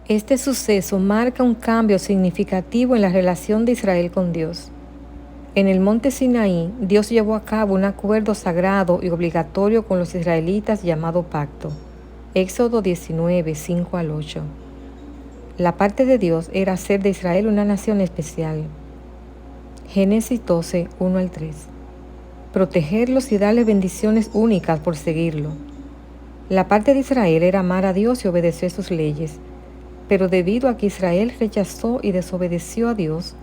Este suceso marca un cambio significativo en la relación de Israel con Dios. En el monte Sinaí, Dios llevó a cabo un acuerdo sagrado y obligatorio con los israelitas llamado pacto. Éxodo 19, 5 al 8. La parte de Dios era hacer de Israel una nación especial. Génesis 12, 1 al 3. Protegerlos y darles bendiciones únicas por seguirlo. La parte de Israel era amar a Dios y obedecer sus leyes. Pero debido a que Israel rechazó y desobedeció a Dios,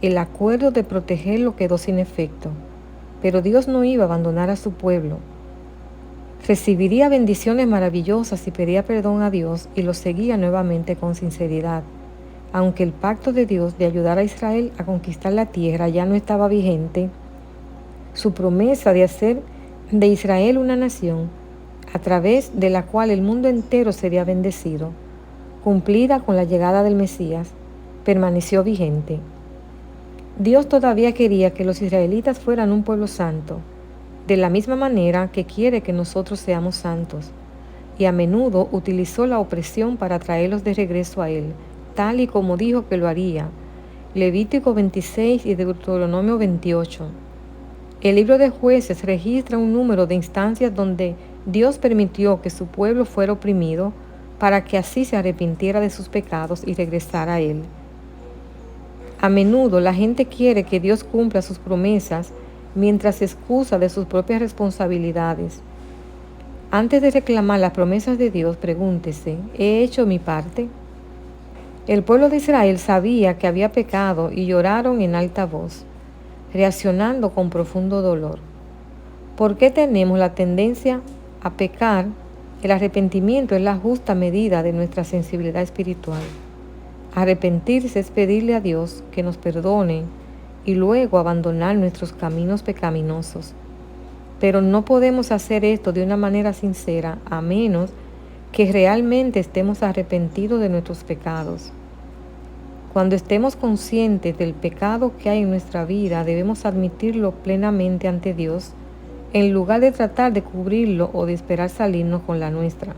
el acuerdo de protegerlo quedó sin efecto. Pero Dios no iba a abandonar a su pueblo. Recibiría bendiciones maravillosas si pedía perdón a Dios y lo seguía nuevamente con sinceridad. Aunque el pacto de Dios de ayudar a Israel a conquistar la tierra ya no estaba vigente, su promesa de hacer de Israel una nación a través de la cual el mundo entero sería bendecido, cumplida con la llegada del Mesías, permaneció vigente. Dios todavía quería que los israelitas fueran un pueblo santo, de la misma manera que quiere que nosotros seamos santos, y a menudo utilizó la opresión para traerlos de regreso a Él, tal y como dijo que lo haría. Levítico 26 y Deuteronomio 28. El libro de Jueces registra un número de instancias donde Dios permitió que su pueblo fuera oprimido para que así se arrepintiera de sus pecados y regresara a Él. A menudo la gente quiere que Dios cumpla sus promesas mientras se excusa de sus propias responsabilidades. Antes de reclamar las promesas de Dios, pregúntese, ¿he hecho mi parte? El pueblo de Israel sabía que había pecado y lloraron en alta voz, reaccionando con profundo dolor. ¿Por qué tenemos la tendencia a pecar? El arrepentimiento es la justa medida de nuestra sensibilidad espiritual. Arrepentirse es pedirle a Dios que nos perdone y luego abandonar nuestros caminos pecaminosos. Pero no podemos hacer esto de una manera sincera a menos que realmente estemos arrepentidos de nuestros pecados. Cuando estemos conscientes del pecado que hay en nuestra vida, debemos admitirlo plenamente ante Dios, en lugar de tratar de cubrirlo o de esperar salirnos con la nuestra.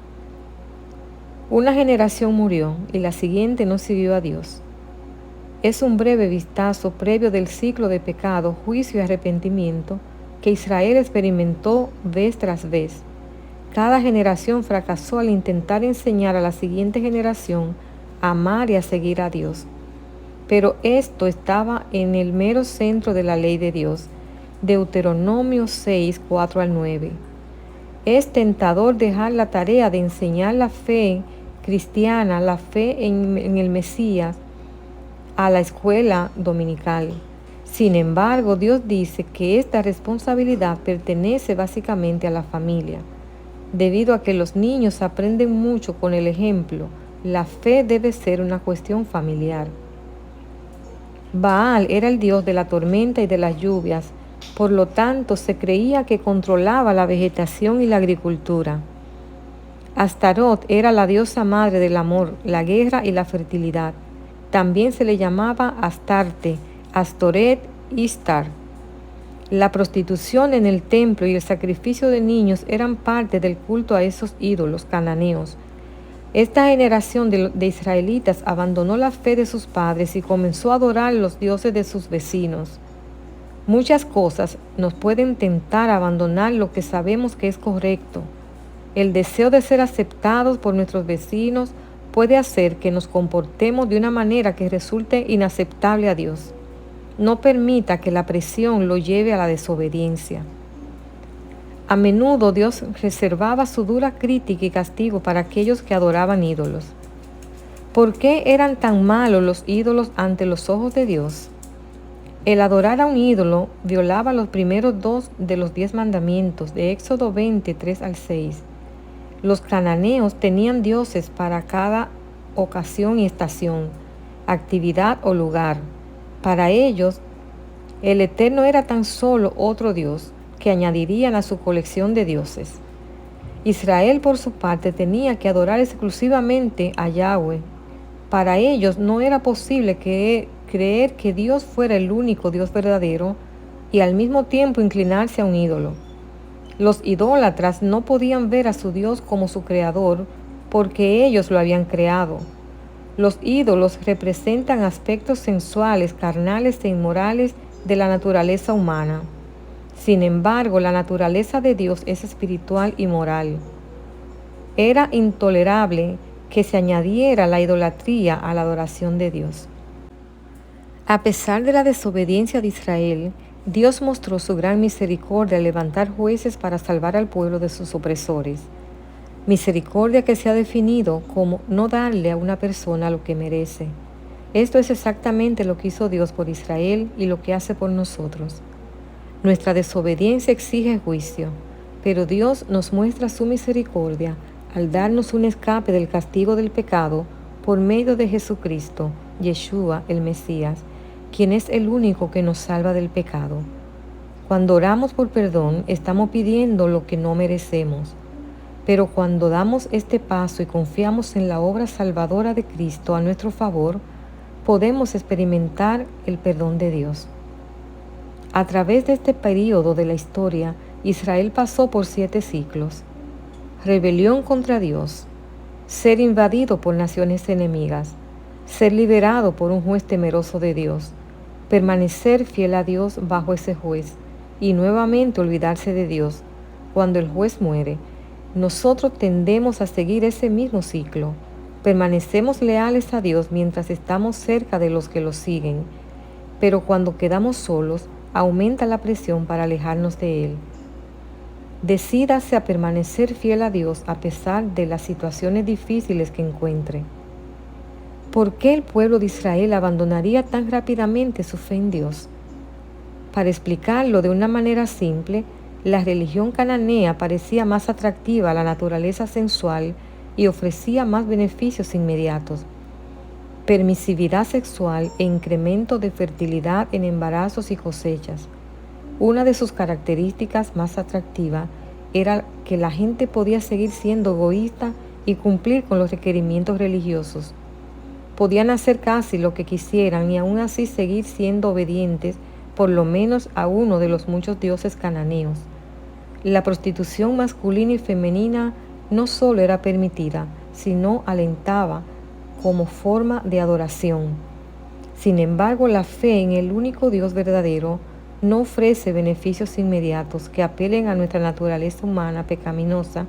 Una generación murió y la siguiente no siguió a Dios. Es un breve vistazo previo del ciclo de pecado, juicio y arrepentimiento que Israel experimentó vez tras vez. Cada generación fracasó al intentar enseñar a la siguiente generación a amar y a seguir a Dios. Pero esto estaba en el mero centro de la ley de Dios. Deuteronomio 6, 4 al 9. Es tentador dejar la tarea de enseñar la fe cristiana, la fe en el Mesías, a la escuela dominical. Sin embargo, Dios dice que esta responsabilidad pertenece básicamente a la familia. Debido a que los niños aprenden mucho con el ejemplo, la fe debe ser una cuestión familiar. Baal era el dios de la tormenta y de las lluvias, por lo tanto se creía que controlaba la vegetación y la agricultura. Astarot era la diosa madre del amor, la guerra y la fertilidad. También se le llamaba Astarte, Astoret, Istar. La prostitución en el templo y el sacrificio de niños eran parte del culto a esos ídolos cananeos. Esta generación de israelitas abandonó la fe de sus padres y comenzó a adorar los dioses de sus vecinos. Muchas cosas nos pueden tentar a abandonar lo que sabemos que es correcto. El deseo de ser aceptados por nuestros vecinos puede hacer que nos comportemos de una manera que resulte inaceptable a Dios. No permita que la presión lo lleve a la desobediencia. A menudo Dios reservaba su dura crítica y castigo para aquellos que adoraban ídolos. ¿Por qué eran tan malos los ídolos ante los ojos de Dios? El adorar a un ídolo violaba los primeros 2 de los 10 mandamientos de Éxodo 20, 3 al 6. Los cananeos tenían dioses para cada ocasión y estación, actividad o lugar. Para ellos, el Eterno era tan solo otro Dios que añadirían a su colección de dioses. Israel, por su parte, tenía que adorar exclusivamente a Yahweh. Para ellos no era posible creer que Dios fuera el único Dios verdadero y al mismo tiempo inclinarse a un ídolo. Los idólatras no podían ver a su Dios como su creador porque ellos lo habían creado. Los ídolos representan aspectos sensuales, carnales e inmorales de la naturaleza humana. Sin embargo, la naturaleza de Dios es espiritual y moral. Era intolerable que se añadiera la idolatría a la adoración de Dios. A pesar de la desobediencia de Israel, Dios mostró su gran misericordia al levantar jueces para salvar al pueblo de sus opresores. Misericordia que se ha definido como no darle a una persona lo que merece. Esto es exactamente lo que hizo Dios por Israel y lo que hace por nosotros. Nuestra desobediencia exige juicio, pero Dios nos muestra su misericordia al darnos un escape del castigo del pecado por medio de Jesucristo, Yeshua, el Mesías, quien es el único que nos salva del pecado. Cuando oramos por perdón, estamos pidiendo lo que no merecemos. Pero cuando damos este paso y confiamos en la obra salvadora de Cristo a nuestro favor, podemos experimentar el perdón de Dios. A través de este período de la historia, Israel pasó por 7 ciclos. Rebelión contra Dios, ser invadido por naciones enemigas, ser liberado por un juez temeroso de Dios, permanecer fiel a Dios bajo ese juez y nuevamente olvidarse de Dios cuando el juez muere. Nosotros tendemos a seguir ese mismo ciclo. Permanecemos leales a Dios mientras estamos cerca de los que lo siguen, pero cuando quedamos solos, aumenta la presión para alejarnos de Él. Decídase a permanecer fiel a Dios a pesar de las situaciones difíciles que encuentre. ¿Por qué el pueblo de Israel abandonaría tan rápidamente su fe en Dios? Para explicarlo de una manera simple, la religión cananea parecía más atractiva a la naturaleza sensual y ofrecía más beneficios inmediatos. Permisividad sexual e incremento de fertilidad en embarazos y cosechas. Una de sus características más atractivas era que la gente podía seguir siendo egoísta y cumplir con los requerimientos religiosos. Podían hacer casi lo que quisieran y aún así seguir siendo obedientes por lo menos a uno de los muchos dioses cananeos. La prostitución masculina y femenina no solo era permitida, sino alentaba como forma de adoración. Sin embargo, la fe en el único Dios verdadero no ofrece beneficios inmediatos que apelen a nuestra naturaleza humana pecaminosa.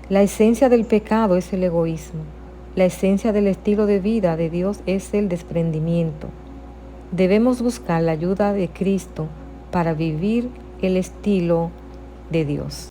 La esencia del pecado es el egoísmo. La esencia del estilo de vida de Dios es el desprendimiento. Debemos buscar la ayuda de Cristo para vivir el estilo de Dios.